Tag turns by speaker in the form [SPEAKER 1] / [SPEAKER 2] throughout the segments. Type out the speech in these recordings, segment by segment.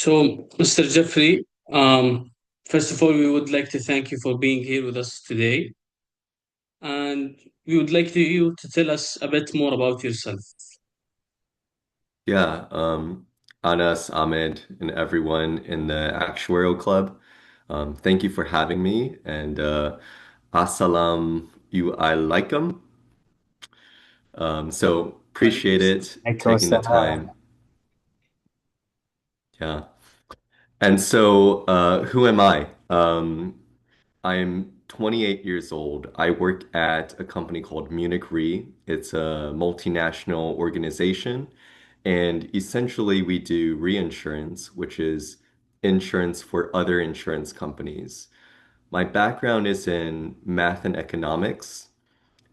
[SPEAKER 1] So, Mr. Jeffrey, first of all, we would like to thank you for being here with us today, and we would like you to tell us a bit more about yourself.
[SPEAKER 2] Yeah, Anas, Ahmed, and everyone in the Actuarial Club. Thank you for having me, and Assalamu alaikum. So appreciate it,
[SPEAKER 3] Alaikum
[SPEAKER 2] taking the
[SPEAKER 3] assalam.
[SPEAKER 2] time. Yeah. And so, who am I? I'm 28 years old. I work at a company called Munich Re. It's a multinational organization. And essentially, we do reinsurance, which is insurance for other insurance companies. My background is in math and economics.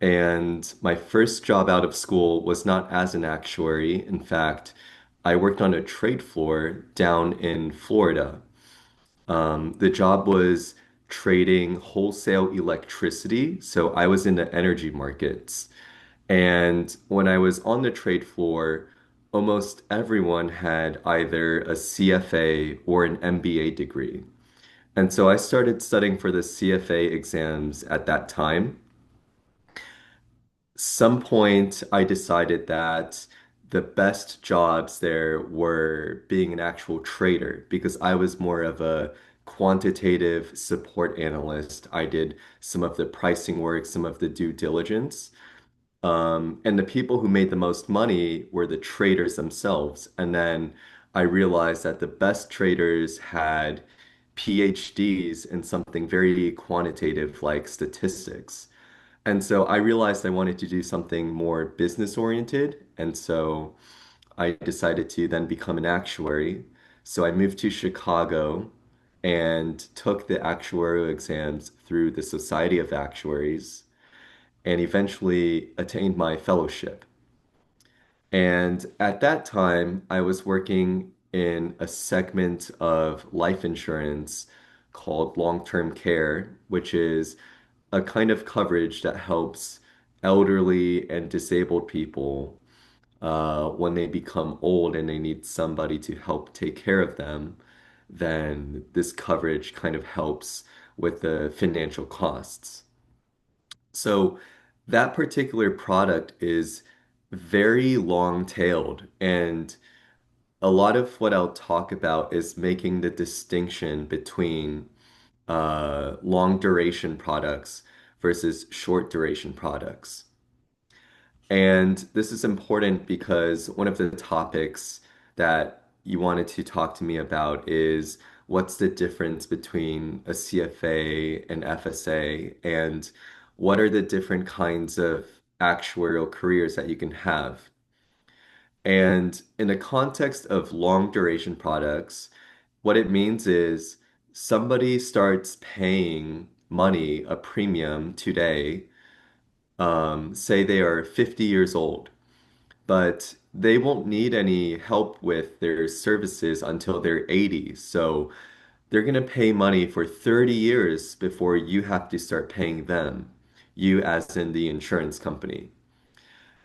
[SPEAKER 2] And my first job out of school was not as an actuary. In fact, I worked on a trade floor down in Florida. The job was trading wholesale electricity. So I was in the energy markets. And when I was on the trade floor, almost everyone had either a CFA or an MBA degree. And so I started studying for the CFA exams at that time. Some point, I decided that the best jobs there were being an actual trader because I was more of a quantitative support analyst. I did some of the pricing work, some of the due diligence. And the people who made the most money were the traders themselves. And then I realized that the best traders had PhDs in something very quantitative like statistics. And so I realized I wanted to do something more business oriented. And so I decided to then become an actuary. So I moved to Chicago and took the actuarial exams through the Society of Actuaries and eventually attained my fellowship. And at that time, I was working in a segment of life insurance called long-term care, which is a kind of coverage that helps elderly and disabled people when they become old and they need somebody to help take care of them. Then this coverage kind of helps with the financial costs. So that particular product is very long-tailed, and a lot of what I'll talk about is making the distinction between long duration products versus short duration products. And this is important because one of the topics that you wanted to talk to me about is what's the difference between a CFA and FSA, and what are the different kinds of actuarial careers that you can have. And in the context of long duration products, what it means is somebody starts paying money, a premium today, say they are 50 years old, but they won't need any help with their services until they're 80. So they're going to pay money for 30 years before you have to start paying them, you as in the insurance company.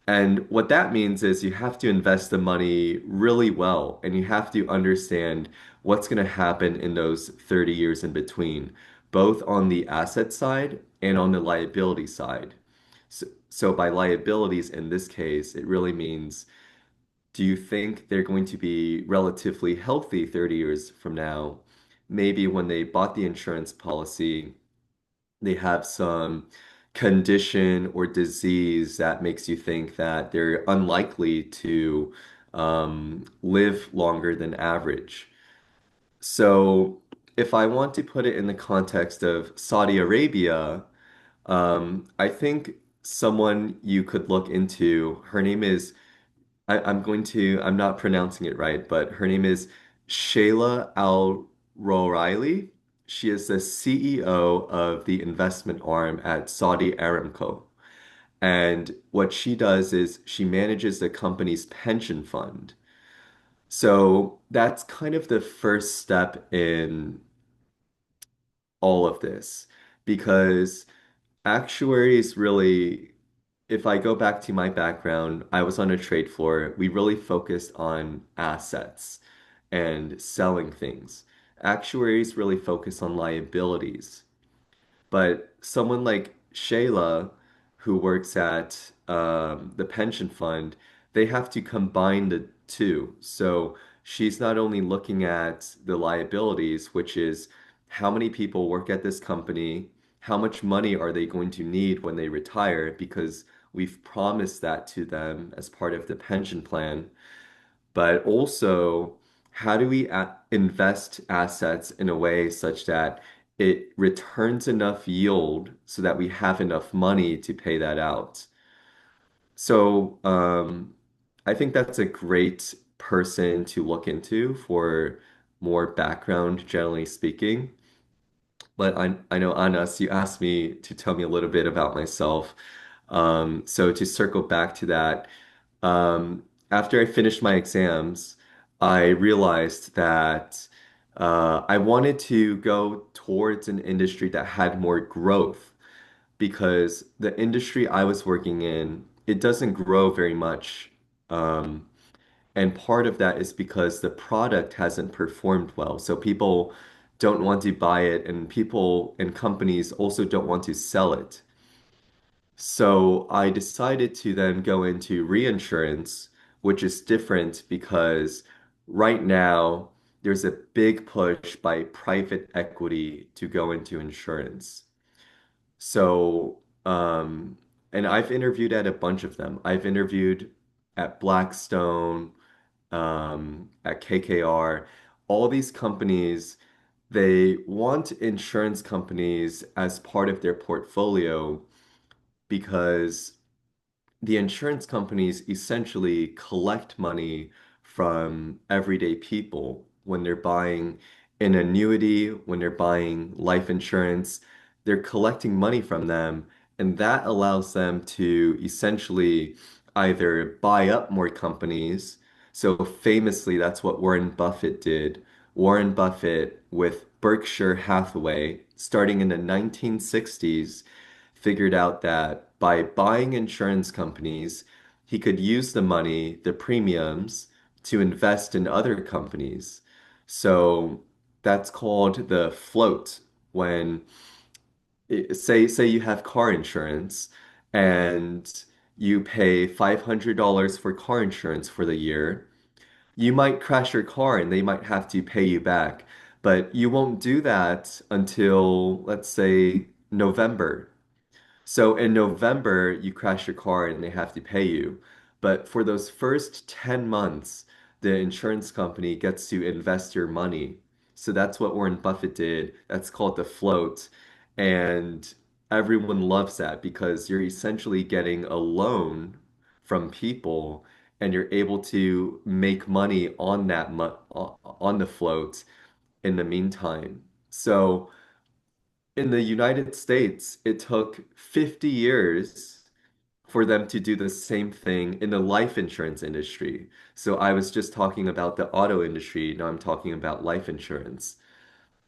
[SPEAKER 2] And what that means is you have to invest the money really well, and you have to understand what's going to happen in those 30 years in between, both on the asset side and on the liability side. So by liabilities in this case, it really means, do you think they're going to be relatively healthy 30 years from now? Maybe when they bought the insurance policy, they have some condition or disease that makes you think that they're unlikely to live longer than average. So, if I want to put it in the context of Saudi Arabia, I think someone you could look into, her name is, I'm not pronouncing it right, but her name is Shayla Al-Roraili. She is the CEO of the investment arm at Saudi Aramco. And what she does is she manages the company's pension fund. So that's kind of the first step in all of this because actuaries really, if I go back to my background, I was on a trade floor. We really focused on assets. and selling things. Actuaries really focus on liabilities. But someone like Shayla, who works at the pension fund, they have to combine the two. So she's not only looking at the liabilities, which is how many people work at this company, how much money are they going to need when they retire, because we've promised that to them as part of the pension plan, but also how do we invest assets in a way such that it returns enough yield so that we have enough money to pay that out. So I think that's a great person to look into for more background, generally speaking. But I know, Anas, you asked me to tell me a little bit about myself. So to circle back to that, after I finished my exams, I realized that I wanted to go towards an industry that had more growth because the industry I was working in, it doesn't grow very much. Um, and part of that is because the product hasn't performed well. So people don't want to buy it, and people and companies also don't want to sell it. So I decided to then go into reinsurance, which is different because right now there's a big push by private equity to go into insurance. So, and I've interviewed at a bunch of them. I've interviewed at Blackstone, at KKR, all these companies, they want insurance companies as part of their portfolio because the insurance companies essentially collect money from everyday people when they're buying an annuity, when they're buying life insurance, they're collecting money from them, and that allows them to essentially either buy up more companies. So famously, that's what Warren Buffett did. Warren Buffett with Berkshire Hathaway, starting in the 1960s, figured out that by buying insurance companies, he could use the money, the premiums, to invest in other companies. So that's called the float. When say you have car insurance and you pay $500 for car insurance for the year, you might crash your car and they might have to pay you back. But you won't do that until, let's say, November. So in November, you crash your car and they have to pay you. But for those first 10 months, the insurance company gets to invest your money. So that's what Warren Buffett did. That's called the float. And everyone loves that because you're essentially getting a loan from people and you're able to make money on that on the float in the meantime. So in the United States, it took 50 years for them to do the same thing in the life insurance industry. So I was just talking about the auto industry, now I'm talking about life insurance.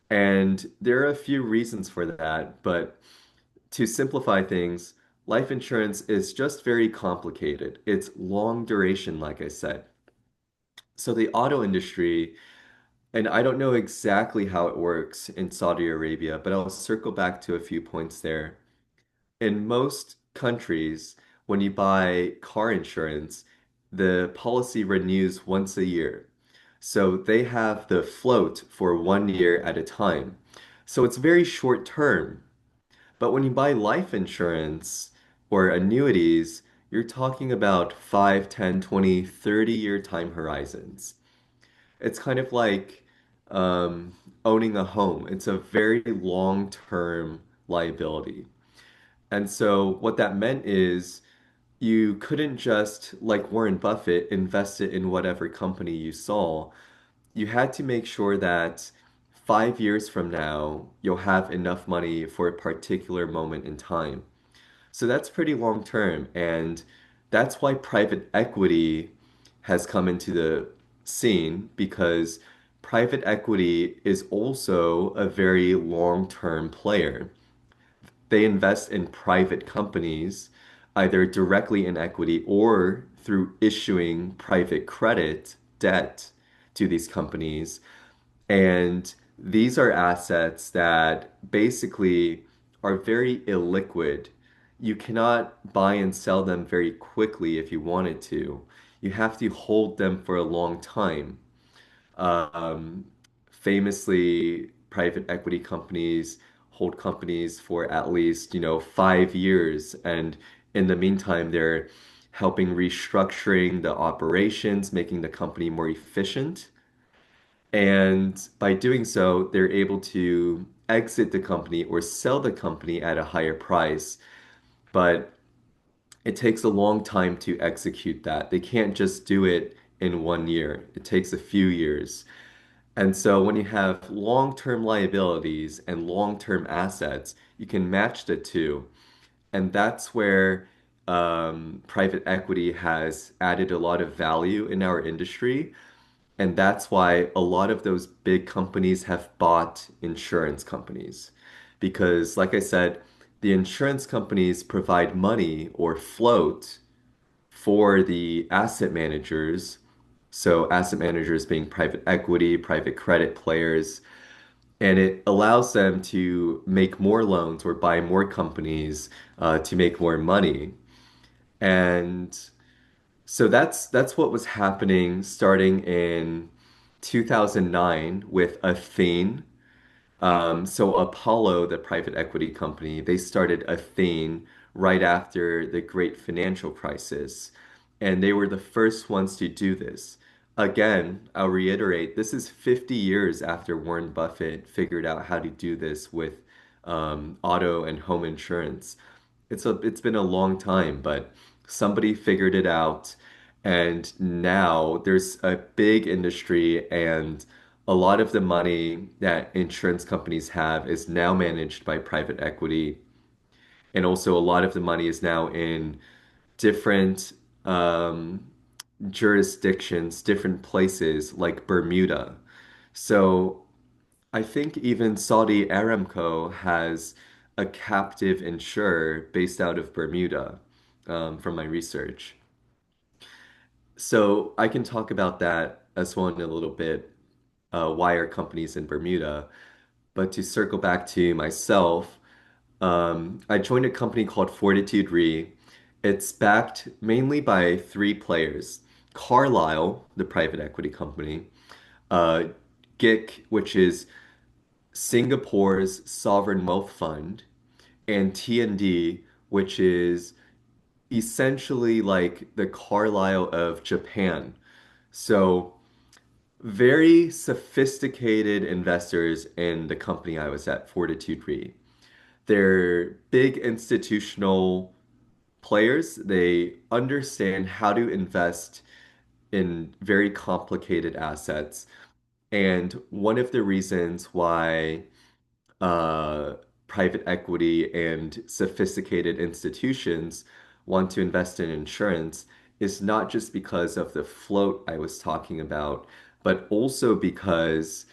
[SPEAKER 2] And there are a few reasons for that, but to simplify things, life insurance is just very complicated. It's long duration, like I said. So the auto industry, and I don't know exactly how it works in Saudi Arabia, but I'll circle back to a few points there. In most countries, when you buy car insurance, the policy renews once a year. So they have the float for 1 year at a time. So it's very short term. But when you buy life insurance or annuities, you're talking about 5, 10, 20, 30-year time horizons. It's kind of like owning a home. It's a very long-term liability. And so what that meant is you couldn't just, like Warren Buffett, invest it in whatever company you saw. You had to make sure that 5 years from now, you'll have enough money for a particular moment in time. So that's pretty long term. And that's why private equity has come into the scene because private equity is also a very long-term player. They invest in private companies, either directly in equity or through issuing private credit debt to these companies. And these are assets that basically are very illiquid. You cannot buy and sell them very quickly if you wanted to. You have to hold them for a long time. Um, Famously, private equity companies hold companies for at least, 5 years. And in the meantime, they're helping restructuring the operations, making the company more efficient. And by doing so, they're able to exit the company or sell the company at a higher price. But it takes a long time to execute that. They can't just do it in 1 year. It takes a few years. And so when you have long-term liabilities and long-term assets, you can match the two. And that's where private equity has added a lot of value in our industry. And that's why a lot of those big companies have bought insurance companies. Because, like I said, the insurance companies provide money or float for the asset managers. So, asset managers being private equity, private credit players, and it allows them to make more loans or buy more companies to make more money. And so that's what was happening starting in 2009 with Athene. So Apollo, the private equity company, they started Athene right after the great financial crisis, and they were the first ones to do this. Again, I'll reiterate, this is 50 years after Warren Buffett figured out how to do this with auto and home insurance. It's been a long time, but somebody figured it out, and now there's a big industry, and a lot of the money that insurance companies have is now managed by private equity, and also a lot of the money is now in different um, jurisdictions, different places like Bermuda. So I think even Saudi Aramco has a captive insurer based out of Bermuda, from my research. So I can talk about that as well in a little bit. Why are companies in Bermuda? But to circle back to myself, I joined a company called Fortitude Re. It's backed mainly by three players: Carlyle, the private equity company, uh, GIC, which is Singapore's sovereign wealth fund, and TND, which is essentially like the Carlyle of Japan. So, very sophisticated investors in the company I was at, Fortitude Re. They're big institutional players. They understand how to invest in very complicated assets. And one of the reasons why uh, private equity and sophisticated institutions want to invest in insurance is not just because of the float I was talking about, but also because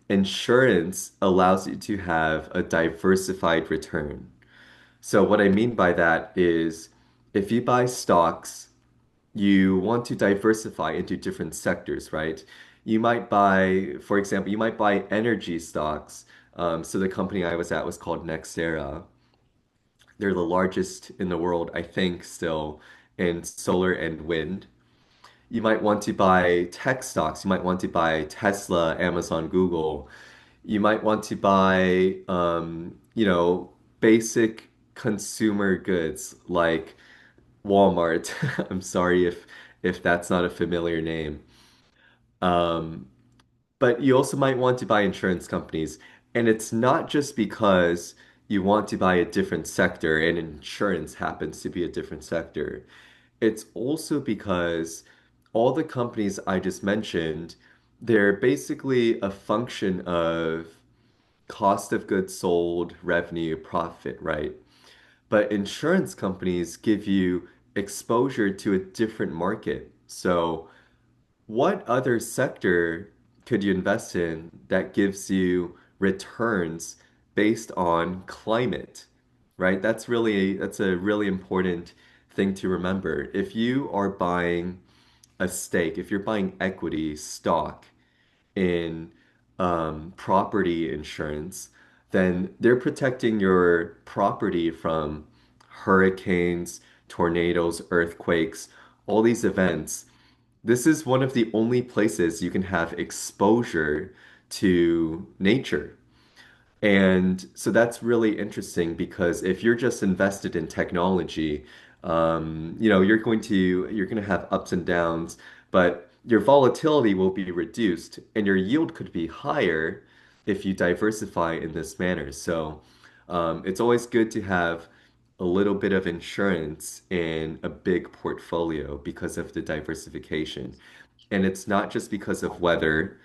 [SPEAKER 2] insurance allows you to have a diversified return. So, what I mean by that is if you buy stocks, you want to diversify into different sectors, right? You might buy, for example, you might buy energy stocks. So the company I was at was called Nexera. They're the largest in the world, I think, still in solar and wind. You might want to buy tech stocks. You might want to buy Tesla, Amazon, Google. You might want to buy, basic consumer goods like Walmart. I'm sorry if that's not a familiar name. Um, but you also might want to buy insurance companies. And it's not just because you want to buy a different sector and insurance happens to be a different sector. It's also because all the companies I just mentioned, they're basically a function of cost of goods sold, revenue, profit, right? But insurance companies give you exposure to a different market. So, what other sector could you invest in that gives you returns based on climate, right? That's a really important thing to remember. If you are buying a stake, if you're buying equity stock in property insurance, then they're protecting your property from hurricanes, tornadoes, earthquakes, all these events. This is one of the only places you can have exposure to nature. And so that's really interesting because if you're just invested in technology, you're going to have ups and downs, but your volatility will be reduced and your yield could be higher if you diversify in this manner. So it's always good to have a little bit of insurance in a big portfolio because of the diversification. And it's not just because of weather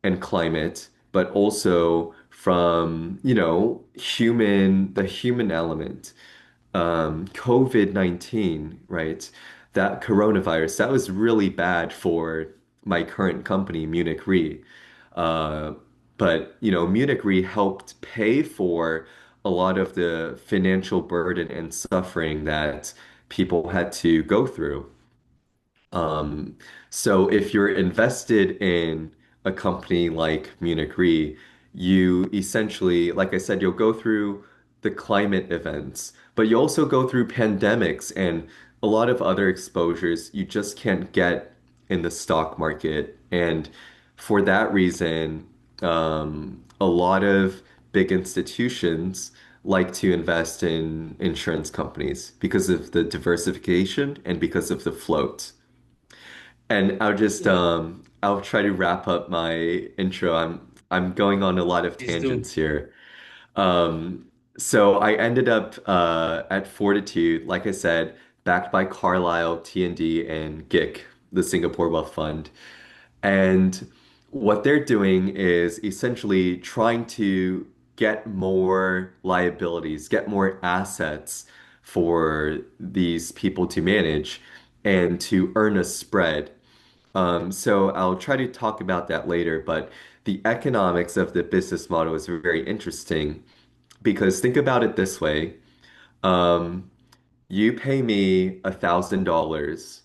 [SPEAKER 2] and climate, but also from, the human element. COVID-19, right? That coronavirus, that was really bad for my current company, Munich Re. Uh, but, Munich Re helped pay for a lot of the financial burden and suffering that people had to go through. Um, so if you're invested in a company like Munich Re, you essentially, like I said, you'll go through the climate events, but you also go through pandemics and a lot of other exposures you just can't get in the stock market. And for that reason, a lot of big institutions like to invest in insurance companies because of the diversification and because of the float. And
[SPEAKER 1] Yeah,
[SPEAKER 2] I'll try to wrap up my intro. I'm going on a lot of
[SPEAKER 1] please do.
[SPEAKER 2] tangents here. Um, so I ended up at Fortitude, like I said, backed by Carlyle, T&D, and GIC, the Singapore Wealth Fund. And what they're doing is essentially trying to get more liabilities, get more assets for these people to manage and to earn a spread. So I'll try to talk about that later, but the economics of the business model is very interesting because think about it this way. Um, you pay me $1,000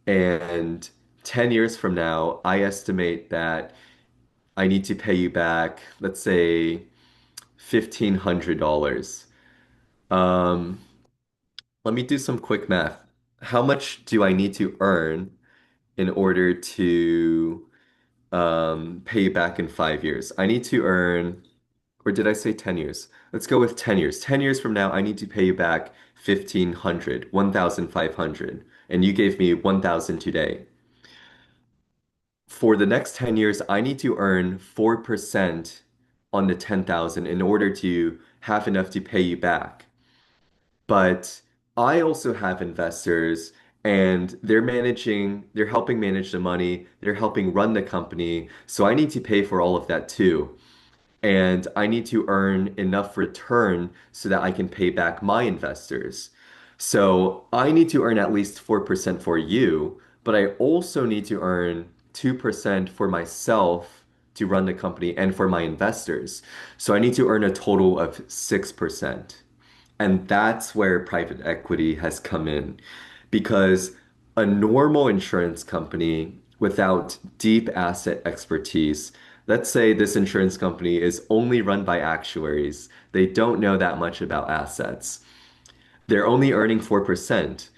[SPEAKER 2] and 10 years from now, I estimate that I need to pay you back, let's say $1,500. Um, Let me do some quick math. How much do I need to earn in order to pay you back in 5 years? I need to earn, or did I say 10 years? Let's go with 10 years. 10 years from now, I need to pay you back 1,500, 1,500, and you gave me 1,000 today. For the next 10 years, I need to earn 4% on the 10,000 in order to have enough to pay you back. But I also have investors and they're helping manage the money, they're helping run the company. So I need to pay for all of that too. And I need to earn enough return so that I can pay back my investors. So I need to earn at least 4% for you, but I also need to earn 2% for myself to run the company and for my investors. So I need to earn a total of 6%. And that's where private equity has come in because a normal insurance company without deep asset expertise, let's say this insurance company is only run by actuaries, they don't know that much about assets. They're only earning 4%,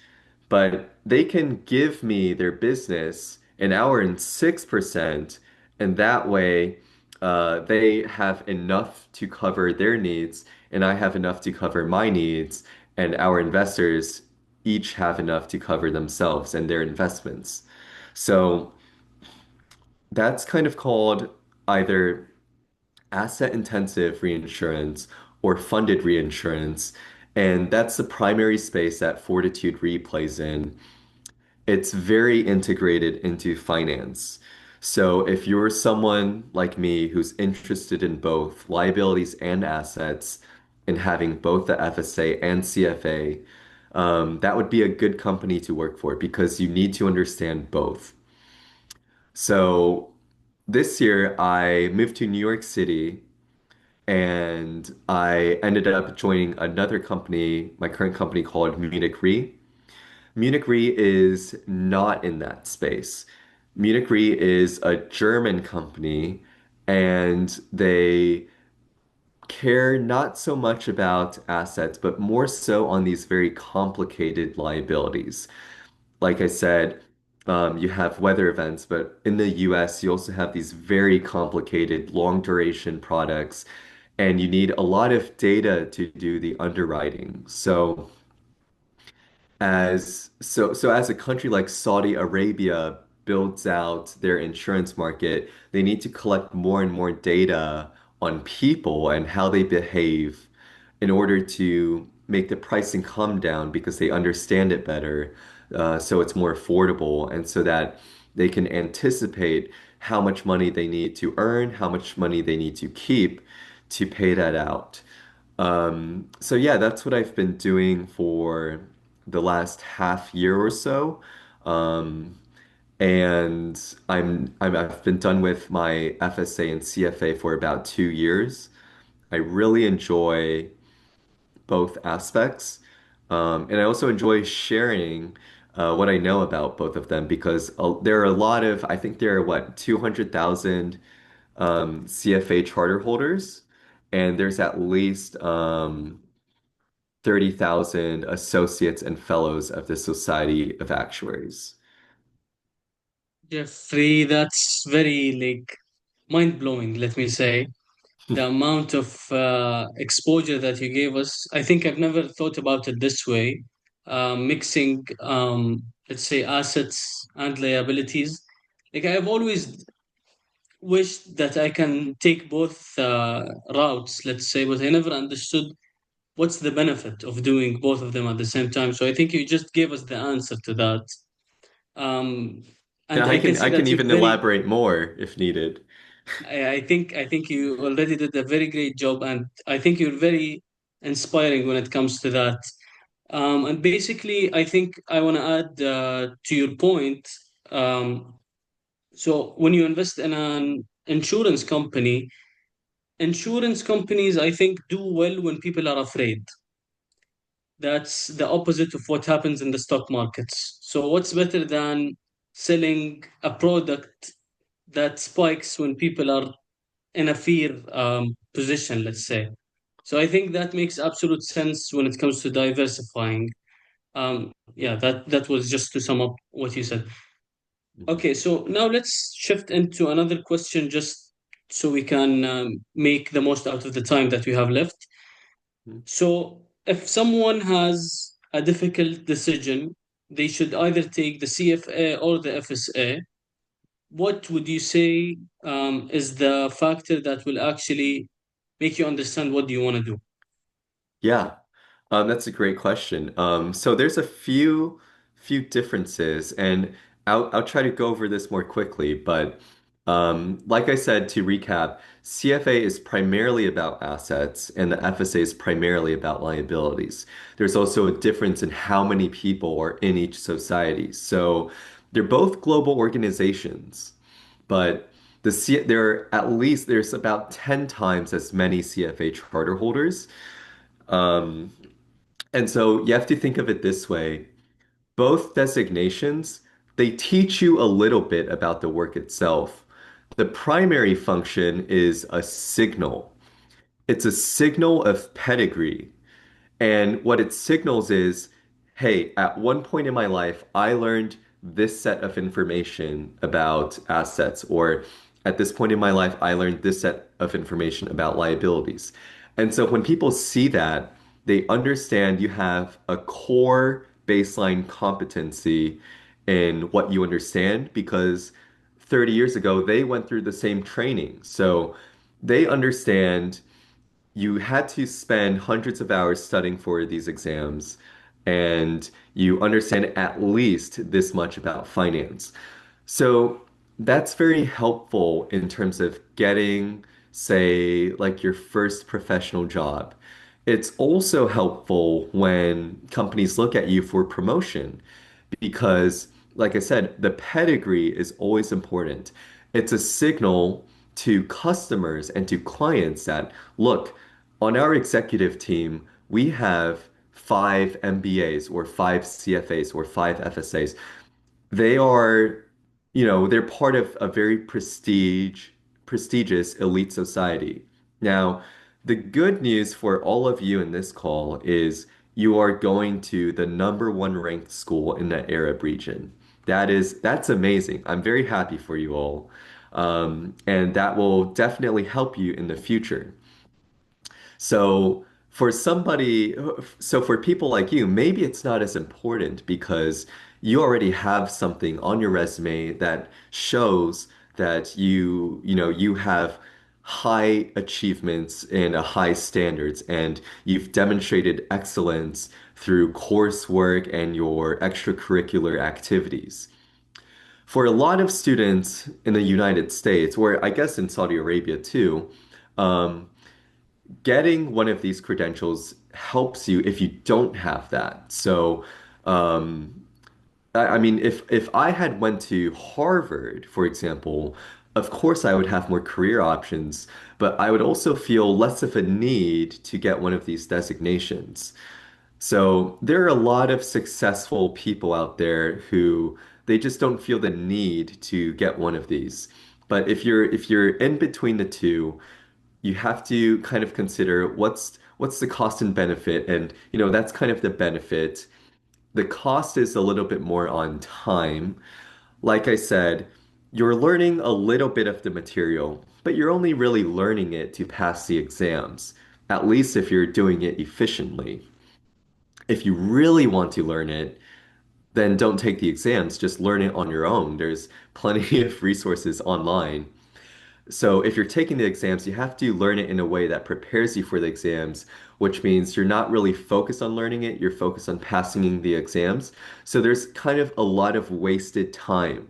[SPEAKER 2] but they can give me their business and I'll earn 6%, and that way they have enough to cover their needs, and I have enough to cover my needs, and our investors each have enough to cover themselves and their investments. So that's kind of called either asset intensive reinsurance or funded reinsurance. And that's the primary space that Fortitude Re plays in. It's very integrated into finance. So if you're someone like me who's interested in both liabilities and assets and having both the FSA and CFA, that would be a good company to work for because you need to understand both. So this year I moved to New York City and I ended up joining another company, my current company called Munich Re. Munich Re is not in that space. Munich Re is a German company, and they care not so much about assets, but more so on these very complicated liabilities. Like I said, you have weather events, but in the US, you also have these very complicated long duration products, and you need a lot of data to do the underwriting. So as a country like Saudi Arabia builds out their insurance market, they need to collect more and more data on people and how they behave in order to make the pricing come down because they understand it better, so it's more affordable, and so that they can anticipate how much money they need to earn, how much money they need to keep to pay that out. So yeah, that's what I've been doing for the last half year or so. Um, and I've been done with my FSA and CFA for about 2 years. I really enjoy both aspects. And I also enjoy sharing what I know about both of them because there are a lot of, I think there are what, 200,000 CFA charter holders, and there's at least 30,000 associates and fellows of the Society of Actuaries.
[SPEAKER 1] Jeffrey, that's very like mind blowing, let me say. The amount of exposure that you gave us, I think I've never thought about it this way. Mixing, let's say, assets and liabilities. Like I've always wished that I can take both routes, let's say, but I never understood what's the benefit of doing both of them at the same time. So I think you just gave us the answer to that. Um,
[SPEAKER 2] And
[SPEAKER 1] and I can see
[SPEAKER 2] I can
[SPEAKER 1] that you're
[SPEAKER 2] even
[SPEAKER 1] very
[SPEAKER 2] elaborate more if needed.
[SPEAKER 1] I think you already did a very great job, and I think you're very inspiring when it comes to that. And basically, I think I want to add to your point. Um, so when you invest in an insurance companies, I think, do well when people are afraid. That's the opposite of what happens in the stock markets. So what's better than selling a product that spikes when people are in a fear position, let's say. So I think that makes absolute sense when it comes to diversifying. Yeah, that was just to sum up what you said.
[SPEAKER 2] Mhm.
[SPEAKER 1] Okay, so now let's shift into another question, just so we can make the most out of the time that we have left. So if someone has a difficult decision, they should either take the CFA or the FSA. What would you say is the factor that will actually make you understand what do you want to do?
[SPEAKER 2] Yeah, that's a great question. So there's a few differences, and I'll try to go over this more quickly. But like I said, to recap, CFA is primarily about assets, and the FSA is primarily about liabilities. There's also a difference in how many people are in each society. So they're both global organizations, but there are at least there's about 10 times as many CFA charter holders. Um, and so you have to think of it this way. Both designations, they teach you a little bit about the work itself. The primary function is a signal. It's a signal of pedigree. And what it signals is, hey, at one point in my life, I learned this set of information about assets, or at this point in my life, I learned this set of information about liabilities. And so when people see that, they understand you have a core baseline competency in what you understand because 30 years ago, they went through the same training. So they understand you had to spend hundreds of hours studying for these exams, and you understand at least this much about finance. So that's very helpful in terms of getting, say, like your first professional job. It's also helpful when companies look at you for promotion because, like I said, the pedigree is always important. It's a signal to customers and to clients that, look, on our executive team, we have five MBAs or five CFAs or five FSAs. They are, they're part of a very prestigious elite society. Now, the good news for all of you in this call is you are going to the number one ranked school in the Arab region. That's amazing. I'm very happy for you all. And that will definitely help you in the future. So so for people like you, maybe it's not as important because you already have something on your resume that shows that you have high achievements and a high standards, and you've demonstrated excellence through coursework and your extracurricular activities. For a lot of students in the United States, or I guess in Saudi Arabia too, um, getting one of these credentials helps you if you don't have that. So, um, I mean, if I had went to Harvard, for example, of course I would have more career options, but I would also feel less of a need to get one of these designations. So there are a lot of successful people out there who they just don't feel the need to get one of these. But if you're in between the two, you have to kind of consider what's the cost and benefit, and that's kind of the benefit. The cost is a little bit more on time. Like I said, you're learning a little bit of the material, but you're only really learning it to pass the exams, at least if you're doing it efficiently. If you really want to learn it, then don't take the exams, just learn it on your own. There's plenty of resources online. So if you're taking the exams, you have to learn it in a way that prepares you for the exams, which means you're not really focused on learning it, you're focused on passing the exams. So there's kind of a lot of wasted time.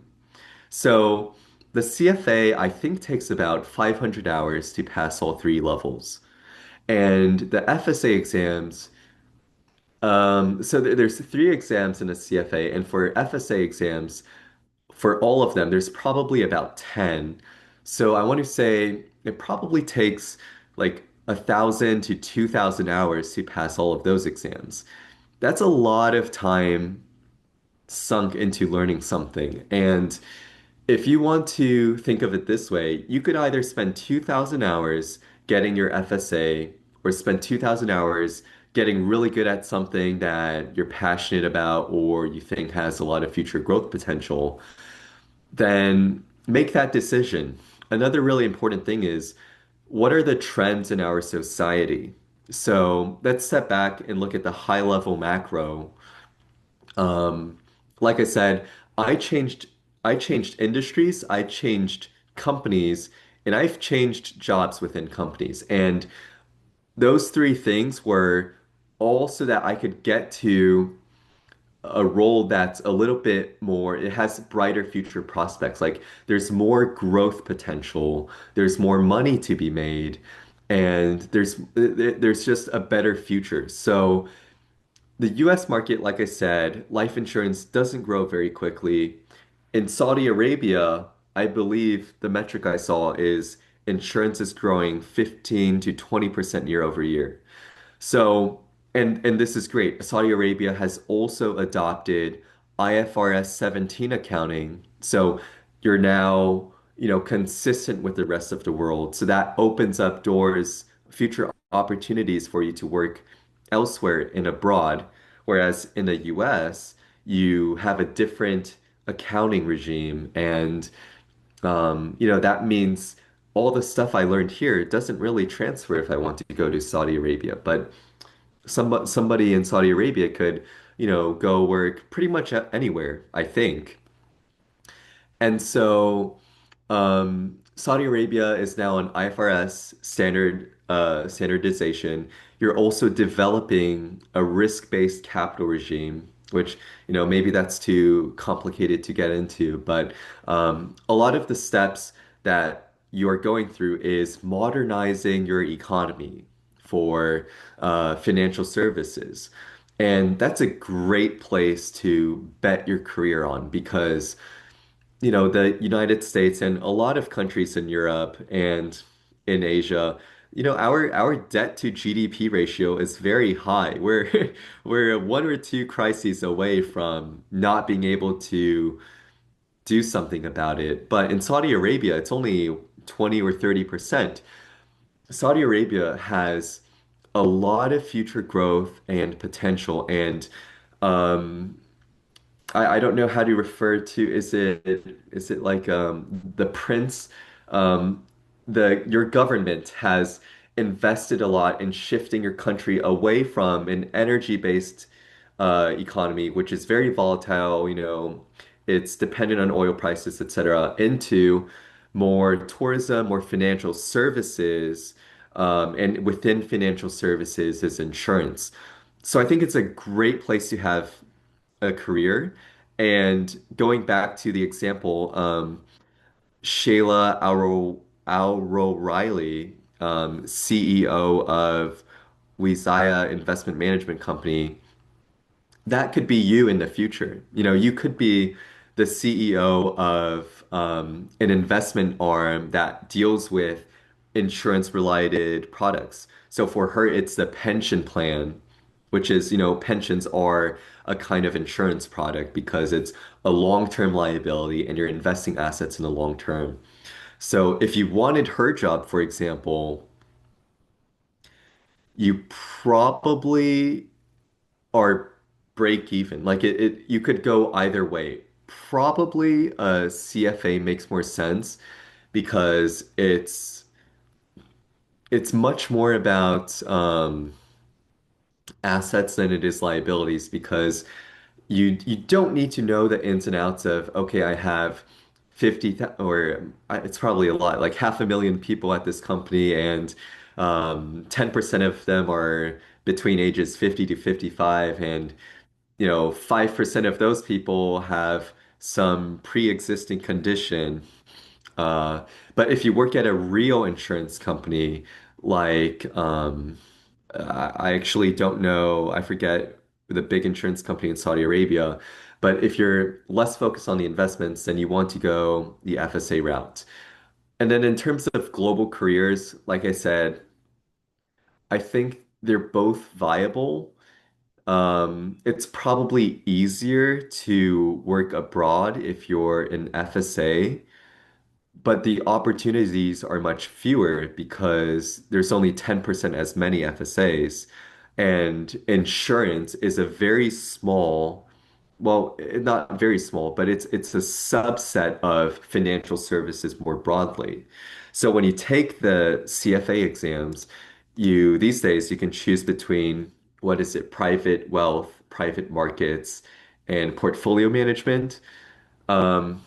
[SPEAKER 2] So the CFA, I think, takes about 500 hours to pass all three levels. And the FSA exams, so there's three exams in a CFA, and for FSA exams, for all of them, there's probably about 10. So I want to say it probably takes like 1,000 to 2,000 hours to pass all of those exams. That's a lot of time sunk into learning something. And if you want to think of it this way, you could either spend 2,000 hours getting your FSA or spend 2,000 hours getting really good at something that you're passionate about or you think has a lot of future growth potential, then make that decision. Another really important thing is what are the trends in our society? So let's step back and look at the high level macro. Um, like I said, I changed I changed industries, I changed companies, and I've changed jobs within companies. And those three things were all so that I could get to a role that's a little bit more, it has brighter future prospects. Like there's more growth potential, there's more money to be made, and there's just a better future. So the US market, like I said, life insurance doesn't grow very quickly. In Saudi Arabia, I believe the metric I saw is insurance is growing 15 to 20% year over year. So, and this is great. Saudi Arabia has also adopted IFRS 17 accounting. So you're now, consistent with the rest of the world. So that opens up doors, future opportunities for you to work elsewhere and abroad. Whereas in the US, you have a different accounting regime, and that means all the stuff I learned here doesn't really transfer if I want to go to Saudi Arabia. But somebody in Saudi Arabia could, go work pretty much anywhere, I think. And so Saudi Arabia is now an IFRS standardization. You're also developing a risk-based capital regime, which, maybe that's too complicated to get into, but a lot of the steps that you are going through is modernizing your economy for financial services. And that's a great place to bet your career on because the United States and a lot of countries in Europe and in Asia, our debt to GDP ratio is very high. We're we're one or two crises away from not being able to do something about it. But in Saudi Arabia, it's only 20 or 30%. Saudi Arabia has a lot of future growth and potential, and um, I don't know how to refer to is it like the prince um the your government has invested a lot in shifting your country away from an energy-based economy, which is very volatile, it's dependent on oil prices, etc., into more tourism, more financial services, and within financial services is insurance. So I think it's a great place to have a career. And going back to the example, Shayla Alro Riley, CEO of Wizaya Investment Management Company, that could be you in the future. You could be the CEO of an investment arm that deals with insurance-related products. So for her, it's the pension plan, which is, pensions are a kind of insurance product because it's a long-term liability and you're investing assets in the long term. So if you wanted her job, for example, you probably are break even. Like you could go either way. Probably a CFA makes more sense because it's much more about assets than it is liabilities because you don't need to know the ins and outs of, okay, I have it's probably a lot, like 500,000 people at this company, and 10% of them are between ages 50 to 55, and 5% of those people have some pre-existing condition. Uh, but if you work at a real insurance company, like I actually don't know, I forget the big insurance company in Saudi Arabia, but if you're less focused on the investments, then you want to go the FSA route. And then in terms of global careers, like I said, I think they're both viable. It's probably easier to work abroad if you're an FSA, but the opportunities are much fewer because there's only 10% as many FSAs. And insurance is a very small, well, not very small, but it's a subset of financial services more broadly. So when you take the CFA exams, these days you can choose between, what is it, private wealth, private markets, and portfolio management. Um,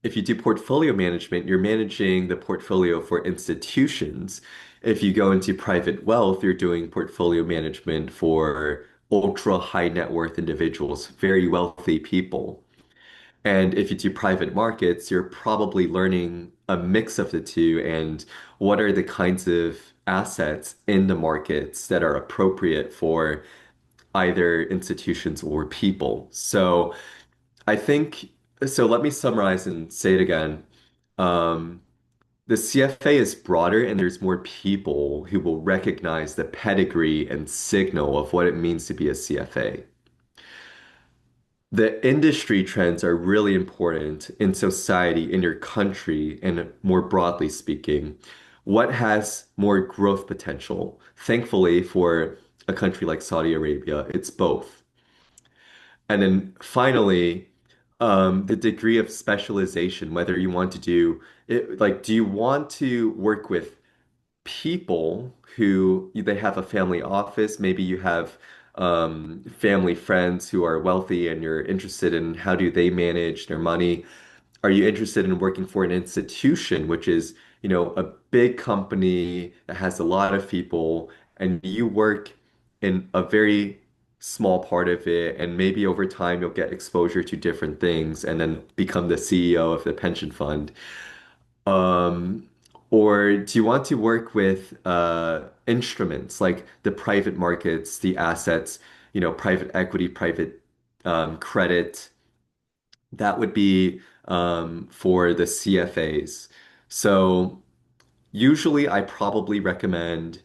[SPEAKER 2] if you do portfolio management, you're managing the portfolio for institutions. If you go into private wealth, you're doing portfolio management for ultra high net worth individuals, very wealthy people. And if you do private markets, you're probably learning a mix of the two and what are the kinds of assets in the markets that are appropriate for either institutions or people. So I think, so let me summarize and say it again. Um, the CFA is broader and there's more people who will recognize the pedigree and signal of what it means to be a CFA. The industry trends are really important in society, in your country, and more broadly speaking. What has more growth potential? Thankfully, for a country like Saudi Arabia, it's both. And then finally, the degree of specialization, whether you want to do it, like, do you want to work with people who they have a family office? Maybe you have family friends who are wealthy and you're interested in how do they manage their money. Are you interested in working for an institution, which is, a big company that has a lot of people, and you work in a very small part of it, and maybe over time you'll get exposure to different things and then become the CEO of the pension fund? Um, or do you want to work with instruments like the private markets, the assets, private equity, private credit? That would be for the CFAs. So Usually, I probably recommend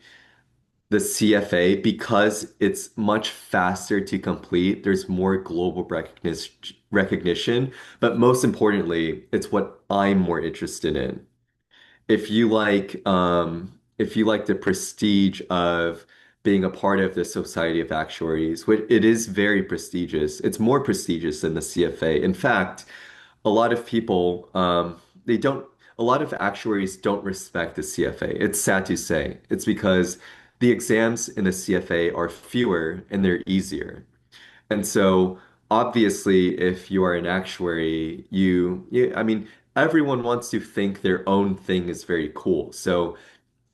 [SPEAKER 2] the CFA because it's much faster to complete. There's more global recognition, but most importantly, it's what I'm more interested in. If you like the prestige of being a part of the Society of Actuaries, which it is very prestigious. It's more prestigious than the CFA. In fact, a lot of people they don't a lot of actuaries don't respect the CFA. It's sad to say. It's because the exams in the CFA are fewer and they're easier. And so obviously if you are an actuary, I mean, everyone wants to think their own thing is very cool. So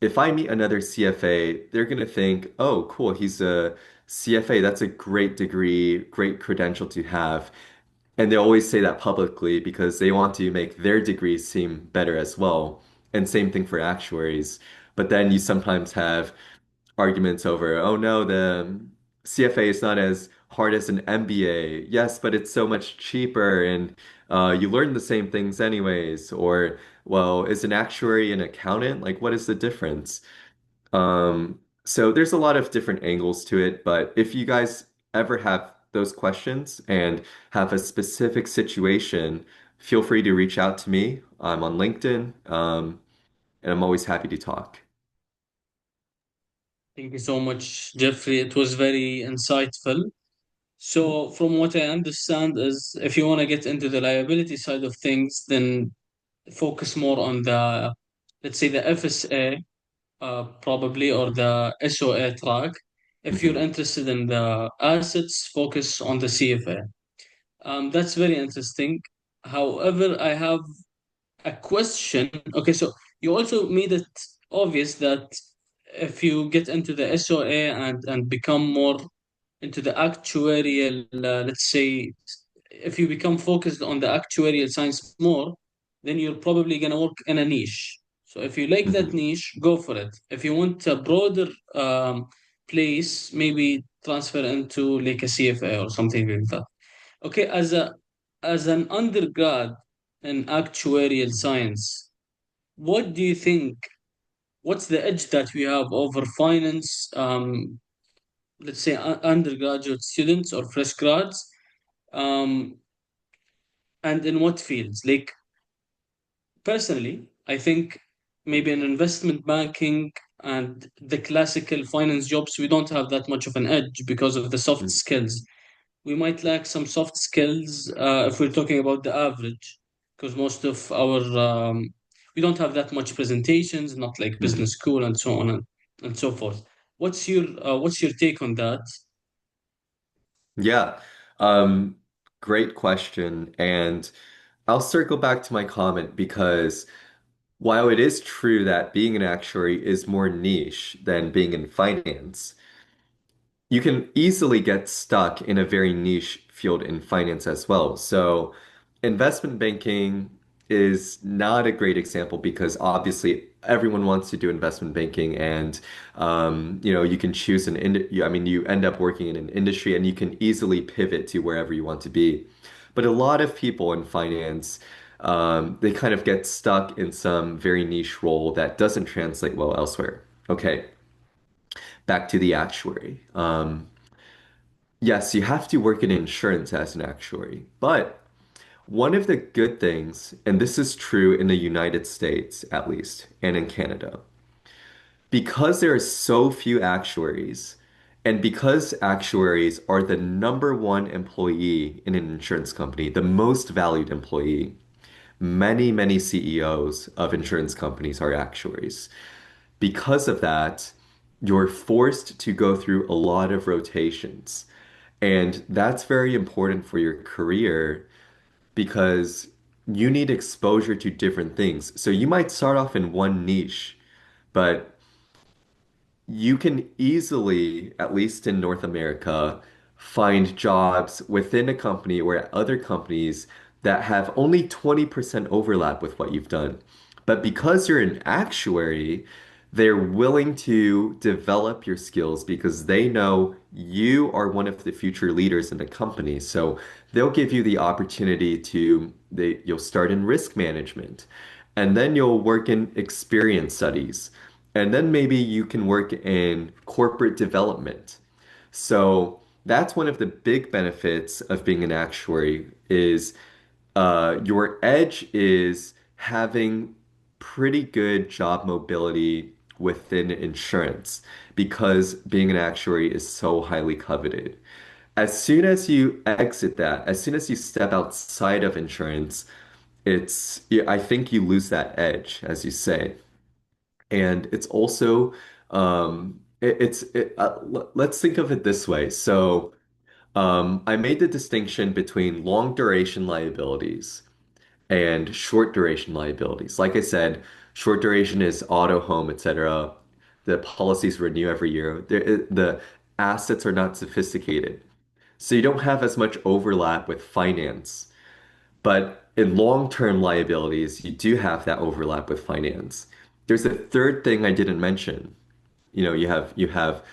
[SPEAKER 2] if I meet another CFA, they're going to think, oh, cool, he's a CFA. That's a great degree, great credential to have. And they always say that publicly because they want to make their degrees seem better as well. And same thing for actuaries. But then you sometimes have arguments over, oh no, the CFA is not as hard as an MBA. Yes, but it's so much cheaper and you learn the same things anyways. Or, well, is an actuary an accountant? Like, what is the difference? So there's a lot of different angles to it, but if you guys ever have those questions and have a specific situation, feel free to reach out to me. I'm on LinkedIn, and I'm always happy to talk.
[SPEAKER 1] Thank you so much, Jeffrey. It was very insightful. So, from what I understand, is if you want to get into the liability side of things, then focus more on the, let's say, the FSA, probably, or the SOA track. If you're
[SPEAKER 2] Mhm.
[SPEAKER 1] interested in the assets, focus on the CFA. That's very interesting. However, I have a question. Okay, so you also made it obvious that if you get into the SOA and become more into the actuarial, let's say, if you become focused on the actuarial science more, then you're probably going to work in a niche. So if you like that
[SPEAKER 2] Mhm.
[SPEAKER 1] niche, go for it. If you want a broader place, maybe transfer into like a CFA or something like that. Okay, as an undergrad in actuarial science, what do you think? What's the edge that we have over finance? Let's say undergraduate students or fresh grads, um, and in what fields? Like personally, I think maybe in investment banking and the classical finance jobs, we don't have that much of an edge because of the soft
[SPEAKER 2] Mhm.
[SPEAKER 1] skills. We might lack some soft skills if we're talking about the average, because most of our we don't have that much presentations, not like
[SPEAKER 2] Mhm.
[SPEAKER 1] business school and so on and so forth. What's your take on that?
[SPEAKER 2] Yeah. Um, Great question. And I'll circle back to my comment because while it is true that being an actuary is more niche than being in finance, you can easily get stuck in a very niche field in finance as well. So, investment banking is not a great example because obviously everyone wants to do investment banking, and you can choose I mean, you end up working in an industry, and you can easily pivot to wherever you want to be. But a lot of people in finance, they kind of get stuck in some very niche role that doesn't translate well elsewhere. Okay, back to the actuary. Yes, you have to work in insurance as an actuary, but one of the good things, and this is true in the United States at least, and in Canada, because there are so few actuaries, and because actuaries are the number one employee in an insurance company, the most valued employee, many CEOs of insurance companies are actuaries. Because of that, you're forced to go through a lot of rotations. And that's very important for your career because you need exposure to different things. So you might start off in one niche, but you can easily, at least in North America, find jobs within a company or at other companies that have only 20% overlap with what you've done. But because you're an actuary, they're willing to develop your skills because they know you are one of the future leaders in the company. So they'll give you the opportunity you'll start in risk management and then you'll work in experience studies, and then maybe you can work in corporate development. So that's one of the big benefits of being an actuary is your edge is having pretty good job mobility within insurance because being an actuary is so highly coveted. As soon as you exit that, as soon as you step outside of insurance, I think you lose that edge, as you say. And it's also, let's think of it this way. So, I made the distinction between long duration liabilities and short duration liabilities. Like I said, short duration is auto, home, etc. The policies renew every year. The assets are not sophisticated. So you don't have as much overlap with finance. But in long-term liabilities, you do have that overlap with finance. There's a third thing I didn't mention. You have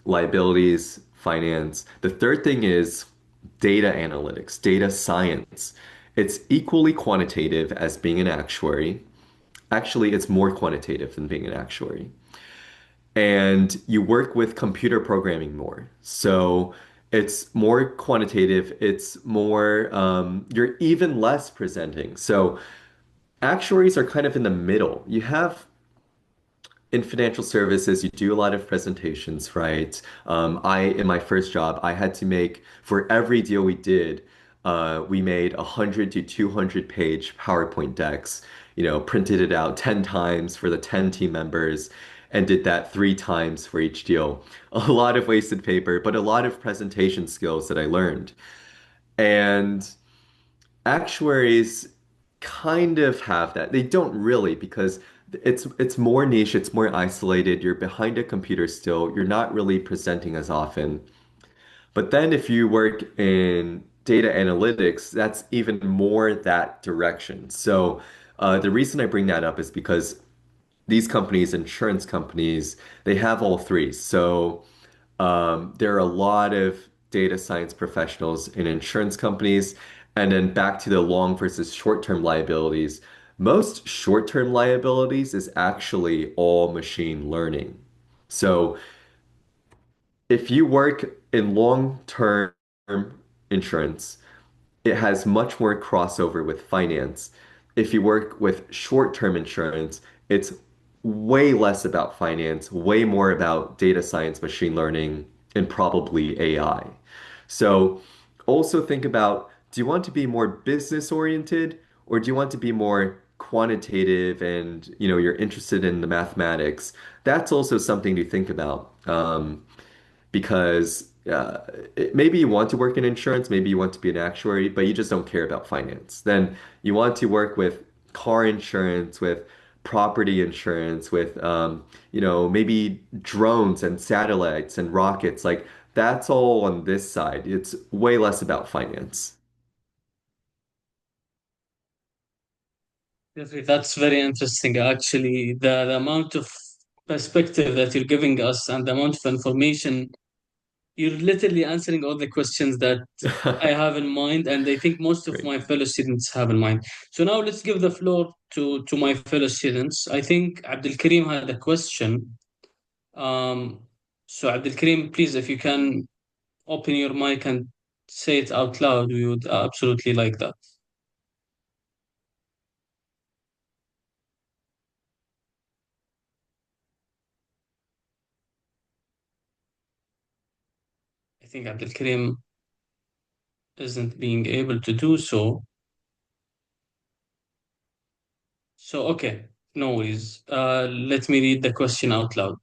[SPEAKER 2] liabilities, finance. The third thing is data analytics, data science. It's equally quantitative as being an actuary. Actually, it's more quantitative than being an actuary. And you work with computer programming more. So it's more quantitative. It's more, you're even less presenting. So actuaries are kind of in the middle. You have in financial services, you do a lot of presentations, right? In my first job, I had to make, for every deal we did, we made 100 to 200 page PowerPoint decks, printed it out 10 times for the 10 team members and did that 3 times for each deal. A lot of wasted paper, but a lot of presentation skills that I learned. And actuaries kind of have that. They don't really because it's more niche, it's more isolated. You're behind a computer still. You're not really presenting as often. But then if you work in data analytics, that's even more that direction. So the reason I bring that up is because these companies, insurance companies, they have all three. So there are a lot of data science professionals in insurance companies. And then back to the long versus short-term liabilities. Most short-term liabilities is actually all machine learning. So if you work in long-term insurance, it has much more crossover with finance. If you work with short-term insurance, it's way less about finance, way more about data science, machine learning, and probably AI. So also think about, do you want to be more business oriented or do you want to be more quantitative and you're interested in the mathematics? That's also something to think about. Because maybe you want to work in insurance, maybe you want to be an actuary, but you just don't care about finance. Then you want to work with car insurance, with property insurance, with maybe drones and satellites and rockets. Like that's all on this side. It's way less about finance.
[SPEAKER 1] Definitely, that's very interesting. Actually, the amount of perspective that you're giving us and the amount of information, you're literally answering all the questions that I have in mind, and I think most of
[SPEAKER 2] Great.
[SPEAKER 1] my fellow students have in mind. So now let's give the floor to my fellow students. I think Abdul Karim had a question. Um, so Abdul Karim, please, if you can open your mic and say it out loud, we would absolutely like that. I think Abdul Karim isn't being able to do so. So, okay, no worries. Let me read the question out loud.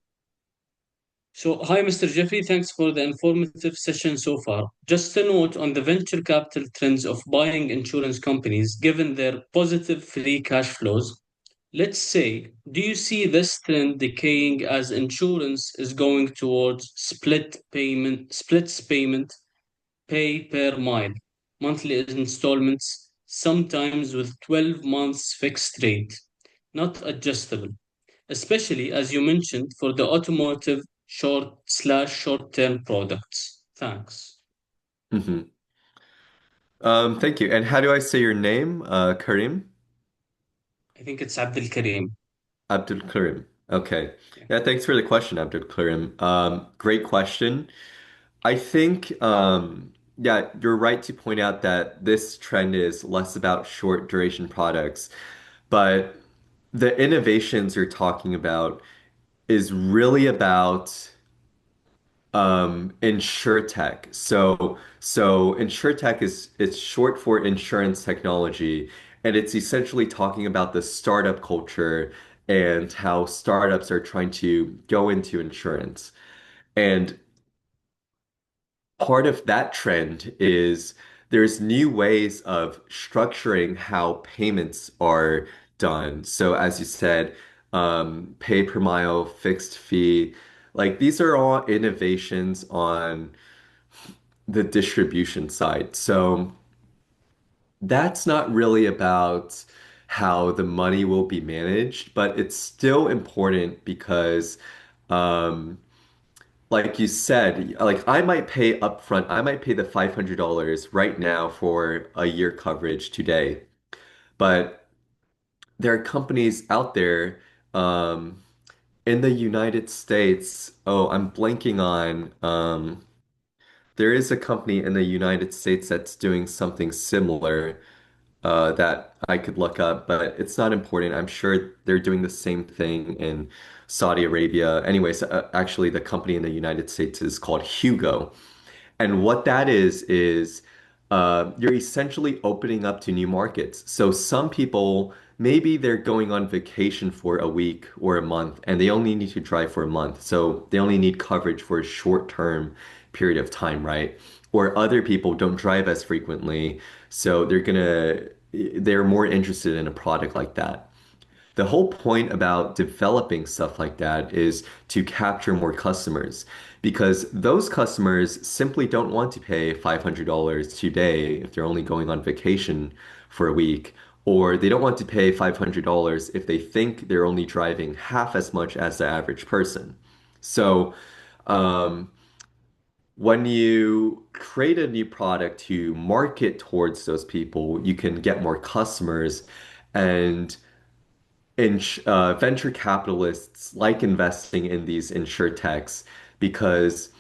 [SPEAKER 1] So, hi, Mr. Jeffrey. Thanks for the informative session so far. Just a note on the venture capital trends of buying insurance companies, given their positive free cash flows. Let's say, do you see this trend decaying as insurance is going towards splits payment, pay per mile, monthly installments, sometimes with 12 months fixed rate, not adjustable, especially as you mentioned for the automotive short/short-term products. Thanks.
[SPEAKER 2] hmm Thank you. And how do I say your name? Karim?
[SPEAKER 1] I think it's Abdul Karim.
[SPEAKER 2] Abdul Karim. Okay.
[SPEAKER 1] Yeah.
[SPEAKER 2] Yeah, thanks for the question, Abdul Karim. Great question. I think, yeah, you're right to point out that this trend is less about short duration products, but the innovations you're talking about is really about insurtech. So insurtech is it's short for insurance technology, and it's essentially talking about the startup culture and how startups are trying to go into insurance. And part of that trend is there's new ways of structuring how payments are done. So as you said, pay per mile, fixed fee, like these are all innovations on the distribution side. So that's not really about how the money will be managed, but it's still important because um, like you said, like I might pay upfront, I might pay the $500 right now for a year coverage today. But there are companies out there in the United States. Oh, I'm blanking on there is a company in the United States that's doing something similar that I could look up, but it's not important. I'm sure they're doing the same thing in Saudi Arabia. Anyways, actually, the company in the United States is called Hugo. And what that is you're essentially opening up to new markets. So some people, maybe they're going on vacation for a week or a month, and they only need to drive for a month. So they only need coverage for a short-term period of time, right? Or other people don't drive as frequently, so they're more interested in a product like that. The whole point about developing stuff like that is to capture more customers because those customers simply don't want to pay $500 today if they're only going on vacation for a week, or they don't want to pay $500 if they think they're only driving half as much as the average person. So, um, when you create a new product to market towards those people, you can get more customers and venture capitalists like investing in these insurtechs because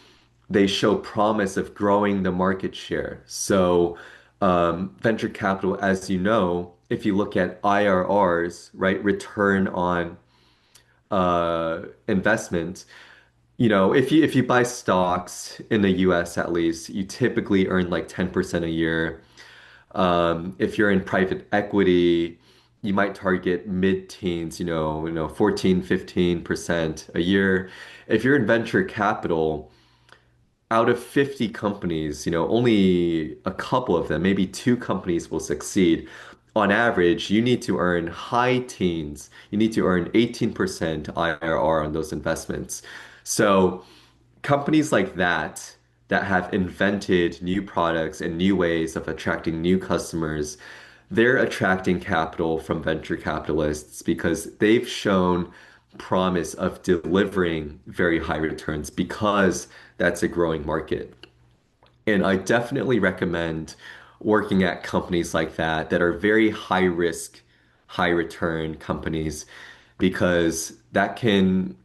[SPEAKER 2] they show promise of growing the market share. So, venture capital, as you know, if you look at IRRs, right, return on investment, if you buy stocks in the US at least, you typically earn like 10% a year. If you're in private equity, you might target mid-teens, 14, 15% a year. If you're in venture capital, out of 50 companies, only a couple of them, maybe two companies will succeed. On average, you need to earn high teens. You need to earn 18% IRR on those investments. So companies like that have invented new products and new ways of attracting new customers, they're attracting capital from venture capitalists because they've shown promise of delivering very high returns because that's a growing market. And I definitely recommend working at companies like that are very high risk, high return companies because that can,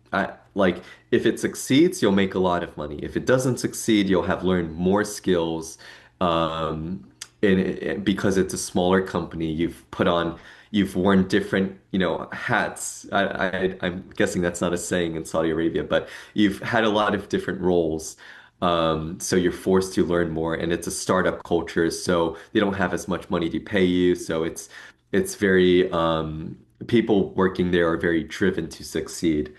[SPEAKER 2] like, if it succeeds, you'll make a lot of money. If it doesn't succeed, you'll have learned more skills. Because it's a smaller company, you've worn different, hats. I'm guessing that's not a saying in Saudi Arabia, but you've had a lot of different roles. So you're forced to learn more, and it's a startup culture, so they don't have as much money to pay you. So it's very people working there are very driven to succeed.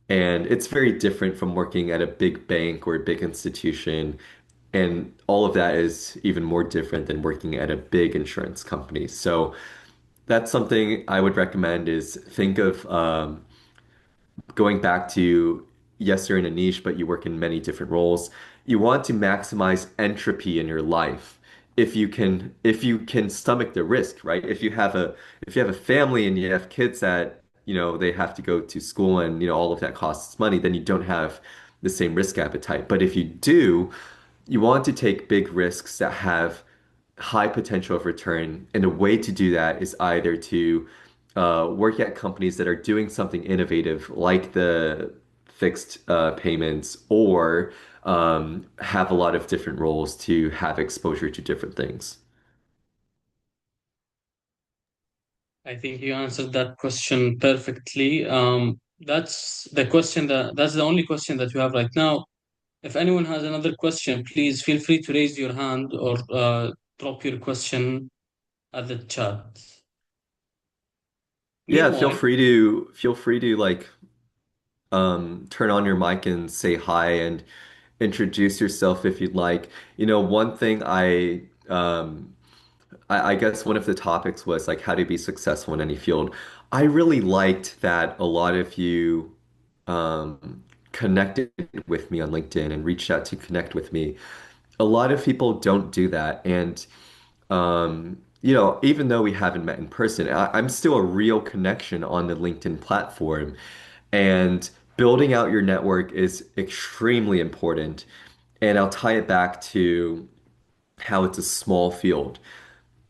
[SPEAKER 2] And it's very different from working at a big bank or a big institution. And all of that is even more different than working at a big insurance company. So that's something I would recommend is think of going back to yes, you're in a niche, but you work in many different roles. You want to maximize entropy in your life. If you can stomach the risk, right? If you have a family and you have kids that, they have to go to school and, all of that costs money, then you don't have the same risk appetite. But if you do, you want to take big risks that have high potential of return. And a way to do that is either to work at companies that are doing something innovative, like the fixed payments, or have a lot of different roles to have exposure to different things.
[SPEAKER 1] I think you answered that question perfectly. That's the only question that you have right now. If anyone has another question, please feel free to raise your hand or drop your question at the chat.
[SPEAKER 2] Yeah,
[SPEAKER 1] Meanwhile,
[SPEAKER 2] feel free to like turn on your mic and say hi and introduce yourself if you'd like. You know, one thing I guess one of the topics was like how to be successful in any field. I really liked that a lot of you connected with me on LinkedIn and reached out to connect with me. A lot of people don't do that. And, you know, even though we haven't met in person, I'm still a real connection on the LinkedIn platform. And building out your network is extremely important. And I'll tie it back to how it's a small field.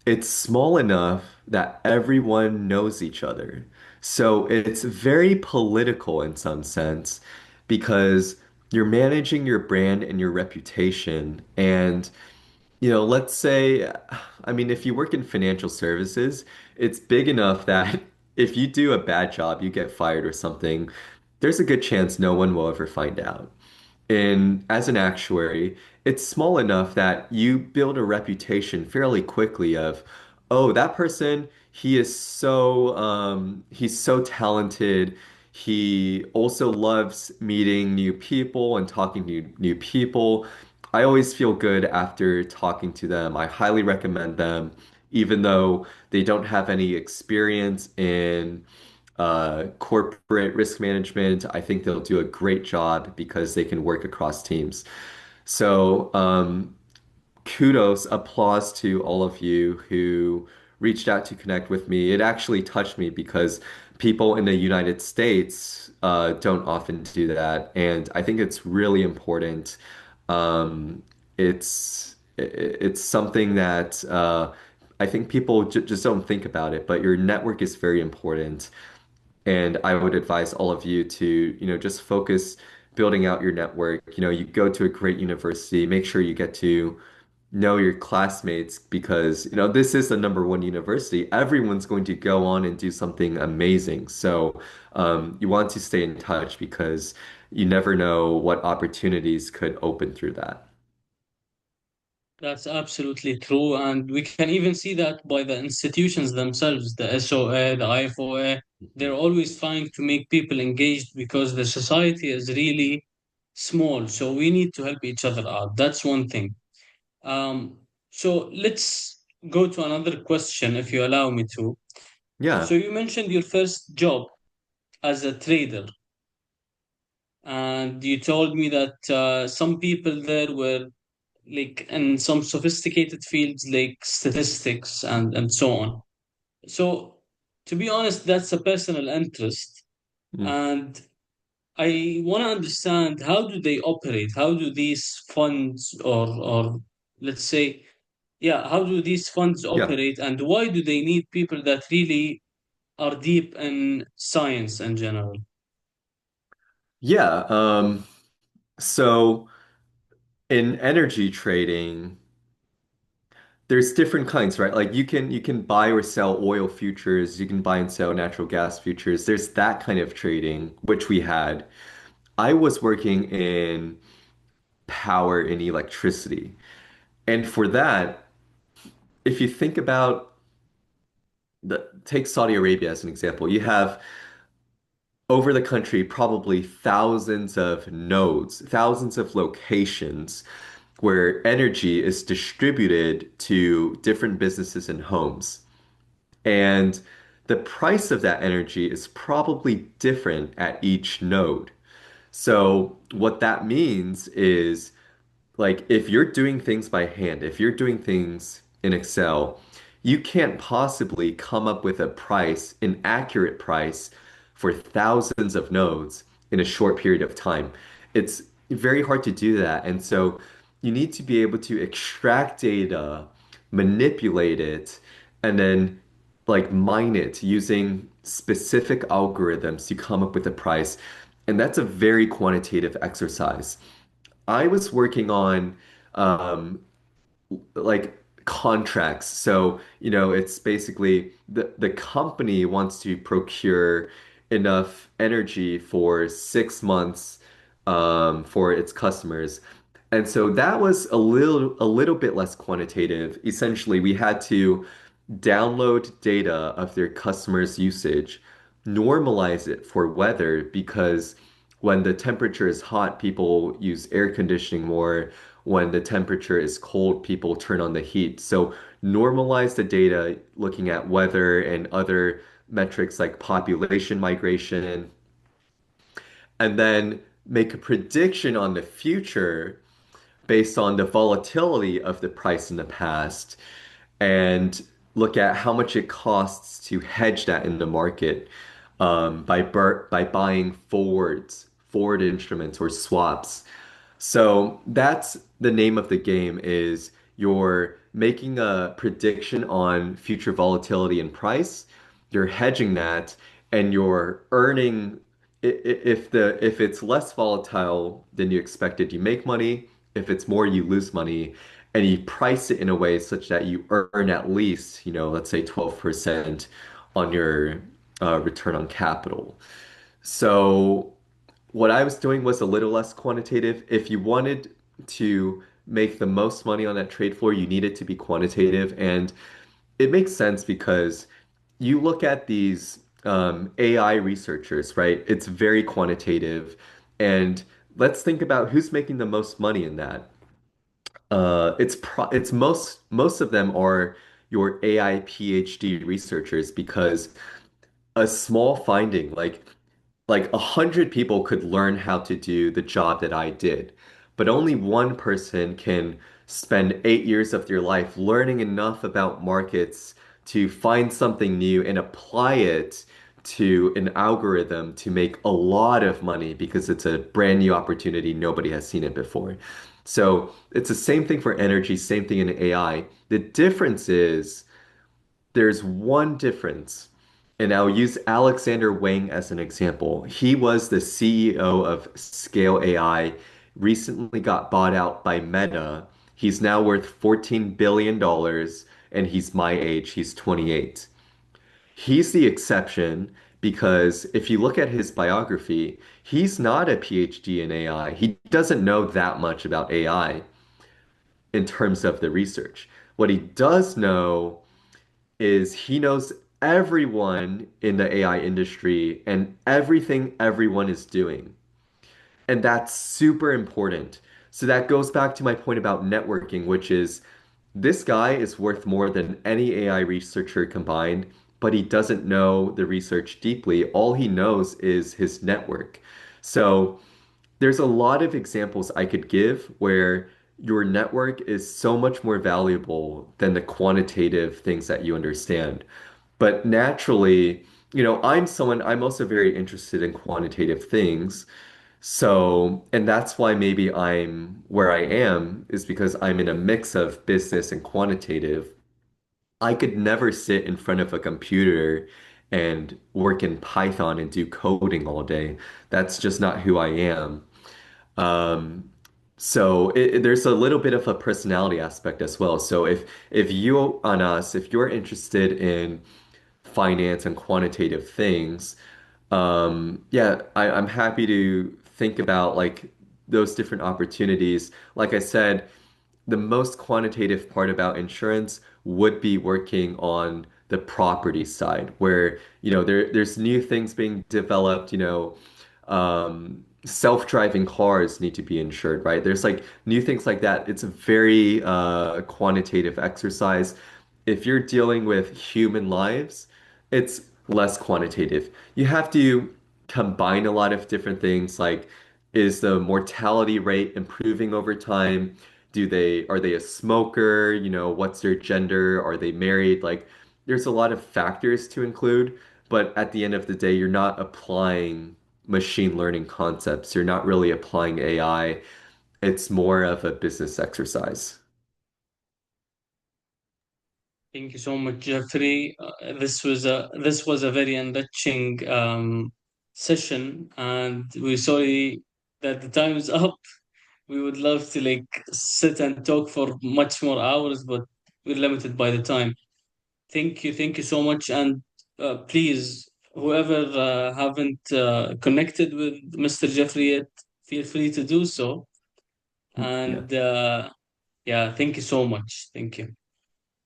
[SPEAKER 2] It's small enough that everyone knows each other. So it's very political in some sense because you're managing your brand and your reputation. And, you know, let's say, I mean, if you work in financial services, it's big enough that if you do a bad job, you get fired or something, there's a good chance no one will ever find out. And as an actuary, it's small enough that you build a reputation fairly quickly of, oh, that person, he's so talented. He also loves meeting new people and talking to new people. I always feel good after talking to them. I highly recommend them, even though they don't have any experience in corporate risk management. I think they'll do a great job because they can work across teams. So, kudos, applause to all of you who reached out to connect with me. It actually touched me because people in the United States don't often do that, and I think it's really important. It's something that I think people j just don't think about it, but your network is very important. And I would advise all of you to, you know, just focus building out your network. You know, you go to a great university, make sure you get to know your classmates because, you know, this is the number one university. Everyone's going to go on and do something amazing. So, you want to stay in touch because you never know what opportunities could open through that.
[SPEAKER 1] that's absolutely true. And we can even see that by the institutions themselves, the SOA, the IFOA. They're
[SPEAKER 2] Mhm.
[SPEAKER 1] always trying to make people engaged because the society is really small. So we need to help each other out. That's one thing. Um, so let's go to another question, if you allow me to. So
[SPEAKER 2] Yeah.
[SPEAKER 1] you mentioned your first job as a trader, and you told me that some people there were like in some sophisticated fields like statistics and so on. So to be honest, that's a personal interest,
[SPEAKER 2] Mm.
[SPEAKER 1] and I want to understand how do they operate? How do these funds or let's say, yeah, how do these funds
[SPEAKER 2] Yeah.
[SPEAKER 1] operate, and why do they need people that really are deep in science in general?
[SPEAKER 2] Yeah. So in energy trading, there's different kinds, right? Like you can buy or sell oil futures, you can buy and sell natural gas futures. There's that kind of trading, which we had. I was working in power and electricity. And for that, if you think about take Saudi Arabia as an example, you have over the country probably thousands of nodes, thousands of locations where energy is distributed to different businesses and homes. And the price of that energy is probably different at each node. So what that means is like if you're doing things by hand, if you're doing things in Excel, you can't possibly come up with a price, an accurate price for thousands of nodes in a short period of time. It's very hard to do that. And so you need to be able to extract data, manipulate it, and then like mine it using specific algorithms to come up with a price. And that's a very quantitative exercise. I was working on um, like contracts. So, it's basically the company wants to procure enough energy for 6 months for its customers. And so that was a little bit less quantitative. Essentially, we had to download data of their customers' usage, normalize it for weather because when the temperature is hot, people use air conditioning more. When the temperature is cold, people turn on the heat. So normalize the data looking at weather and other metrics like population migration, and then make a prediction on the future based on the volatility of the price in the past and look at how much it costs to hedge that in the market by buying forward instruments or swaps. So that's the name of the game is you're making a prediction on future volatility and price, you're hedging that, and you're earning if it's less volatile than you expected, you make money. If it's more, you lose money. And you price it in a way such that you earn at least, let's say 12% on your return on capital. So what I was doing was a little less quantitative. If you wanted to make the most money on that trade floor, you need it to be quantitative. And it makes sense because you look at these AI researchers, right? It's very quantitative. And let's think about who's making the most money in that. It's most of them are your AI PhD researchers because a small finding like 100 people could learn how to do the job that I did, but only one person can spend 8 years of their life learning enough about markets to find something new and apply it to an algorithm to make a lot of money because it's a brand new opportunity. Nobody has seen it before. So it's the same thing for energy, same thing in AI. The difference is there's one difference, and I'll use Alexander Wang as an example. He was the CEO of Scale AI, recently got bought out by Meta. He's now worth $14 billion, and he's my age, he's 28. He's the exception because if you look at his biography, he's not a PhD in AI. He doesn't know that much about AI in terms of the research. What he does know is he knows everyone in the AI industry and everything everyone is doing. And that's super important. So that goes back to my point about networking, which is this guy is worth more than any AI researcher combined, but he doesn't know the research deeply. All he knows is his network. So there's a lot of examples I could give where your network is so much more valuable than the quantitative things that you understand. But naturally, I'm also very interested in quantitative things. So, and that's why maybe I'm where I am, is because I'm in a mix of business and quantitative. I could never sit in front of a computer and work in Python and do coding all day. That's just not who I am. Um, so there's a little bit of a personality aspect as well. So if you're interested in finance and quantitative things, yeah, I'm happy to think about like those different opportunities. Like I said, the most quantitative part about insurance would be working on the property side, where there's new things being developed. Self-driving cars need to be insured, right? There's like new things like that. It's a very quantitative exercise. If you're dealing with human lives, it's less quantitative. You have to combine a lot of different things, like is the mortality rate improving over time? Are they a smoker? What's their gender? Are they married? Like there's a lot of factors to include, but at the end of the day, you're not applying machine learning concepts. You're not really applying AI. It's more of a business exercise.
[SPEAKER 1] Thank you so much, Jeffrey. This was a very enriching session, and we're sorry that the time is up. We would love to like sit and talk for much more hours, but we're limited by the time. Thank you so much, and please, whoever haven't connected with Mr. Jeffrey yet, feel free to do so.
[SPEAKER 2] Yeah.
[SPEAKER 1] And yeah, thank you so much. Thank you.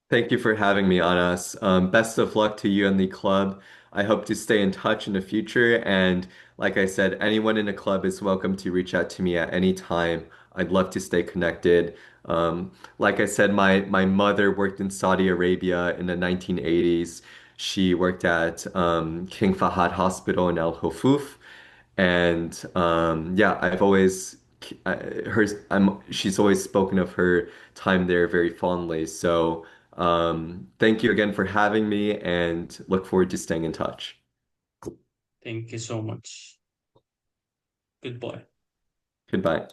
[SPEAKER 2] Thank you for having me on us. Best of luck to you and the club. I hope to stay in touch in the future. And like I said, anyone in the club is welcome to reach out to me at any time. I'd love to stay connected. Like I said, my mother worked in Saudi Arabia in the 1980s. She worked at King Fahad Hospital in Al Hufuf. And yeah, I've always she's always spoken of her time there very fondly. So thank you again for having me and look forward to staying in touch.
[SPEAKER 1] Thank you so much. Goodbye.
[SPEAKER 2] Goodbye.